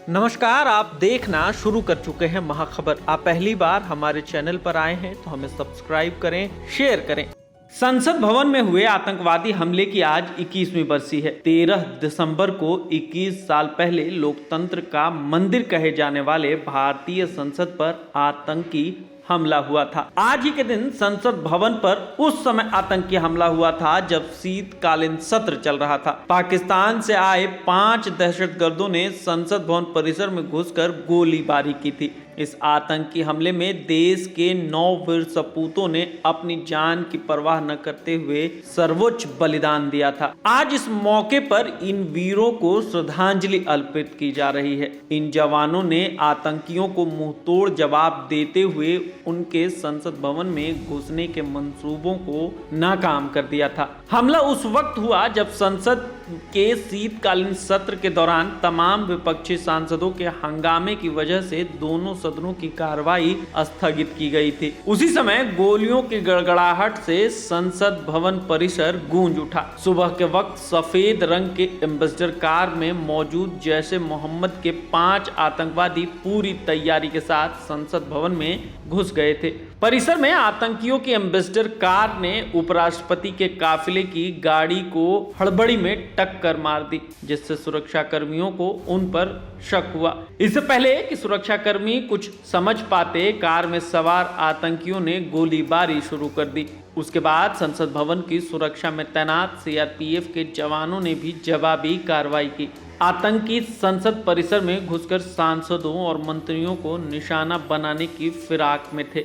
नमस्कार, आप देखना शुरू कर चुके हैं महाखबर। आप पहली बार हमारे चैनल पर आए हैं तो हमें सब्सक्राइब करें, शेयर करें। संसद भवन में हुए आतंकवादी हमले की आज 21वीं बरसी है। 13 दिसंबर को 21 साल पहले लोकतंत्र का मंदिर कहे जाने वाले भारतीय संसद पर आतंकी हमला हुआ था। आज ही के दिन संसद भवन पर उस समय आतंकी हमला हुआ था जब शीतकालीन सत्र चल रहा था। पाकिस्तान से आए 5 दहशतगर्दों ने संसद भवन परिसर में घुसकर गोलीबारी की थी। इस आतंकी हमले में देश के 9 वीर सपूतों ने अपनी जान की परवाह न करते हुए सर्वोच्च बलिदान दिया था। आज इस मौके पर इन वीरों को श्रद्धांजलि अर्पित की जा रही है। इन जवानों ने आतंकियों को मुंहतोड़ जवाब देते हुए उनके संसद भवन में घुसने के मंसूबों को नाकाम कर दिया था। हमला उस वक्त हुआ जब संसद के शीतकालीन सत्र के दौरान तमाम विपक्षी सांसदों के हंगामे की वजह से दोनों सदनों की कार्रवाई स्थगित की गई थी। उसी समय गोलियों की गड़गड़ाहट से संसद भवन परिसर गूंज उठा। सुबह के वक्त सफेद रंग के एम्बेसडर कार में मौजूद जैश-ए मोहम्मद के 5 आतंकवादी पूरी तैयारी के साथ संसद भवन में घुस गए थे। परिसर में आतंकियों की एम्बेसडर कार ने उपराष्ट्रपति के काफिले की गाड़ी को हड़बड़ी में टक्कर मार दी, जिससे सुरक्षा कर्मियों को उन पर शक हुआ। इससे पहले कि सुरक्षाकर्मी कुछ समझ पाते, कार में सवार आतंकियों ने गोलीबारी शुरू कर दी। उसके बाद संसद भवन की सुरक्षा में तैनात सीआरपीएफ के जवानों ने भी जवाबी कार्रवाई की। आतंकी संसद परिसर में घुसकर सांसदों और मंत्रियों को निशाना बनाने की फिराक में थे,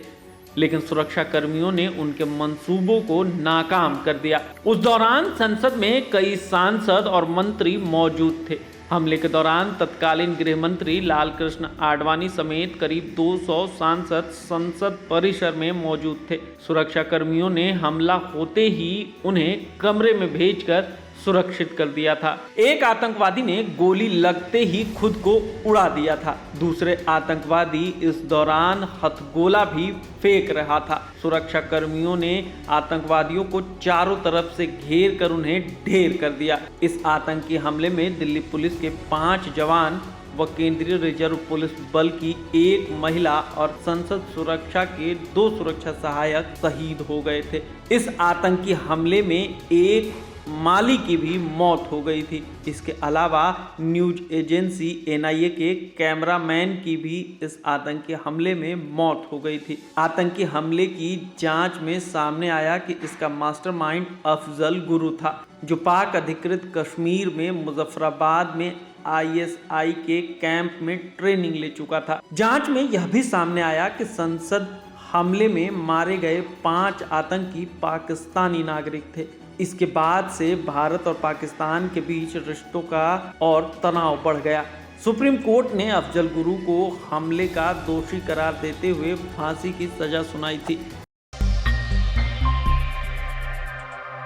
लेकिन सुरक्षा कर्मियों ने उनके मंसूबों को नाकाम कर दिया। उस दौरान संसद में कई सांसद और मंत्री मौजूद थे। हमले के दौरान तत्कालीन गृह मंत्री लालकृष्ण आडवाणी समेत करीब 200 सांसद संसद परिसर में मौजूद थे। सुरक्षा कर्मियों ने हमला होते ही उन्हें कमरे में भेजकर सुरक्षित कर दिया था। एक आतंकवादी ने गोली लगते ही खुद को उड़ा दिया था। दूसरे आतंकवादी इस दौरान हथगोला भी फेंक रहा था। सुरक्षा कर्मियों ने आतंकवादियों को चारों तरफ से घेर कर उन्हें ढेर कर दिया। इस आतंकी हमले में दिल्ली पुलिस के 5 जवान व केंद्रीय रिजर्व पुलिस बल की 1 महिला और संसद सुरक्षा के 2 सुरक्षा सहायक शहीद हो गए थे। इस आतंकी हमले में एक माली की भी मौत हो गई थी। इसके अलावा न्यूज एजेंसी एनआईए के कैमरामैन की भी इस आतंकी हमले में मौत हो गई थी। आतंकी हमले की जांच में सामने आया कि इसका मास्टरमाइंड अफजल गुरु था, जो पाक अधिकृत कश्मीर में मुजफ्फराबाद में आईएसआई के कैंप में ट्रेनिंग ले चुका था। जांच में यह भी सामने आया कि संसद हमले में मारे गए 5 आतंकी पाकिस्तानी नागरिक थे। इसके बाद से भारत और पाकिस्तान के बीच रिश्तों का और तनाव बढ़ गया। सुप्रीम कोर्ट ने अफजल गुरु को हमले का दोषी करार देते हुए फांसी की सजा सुनाई थी।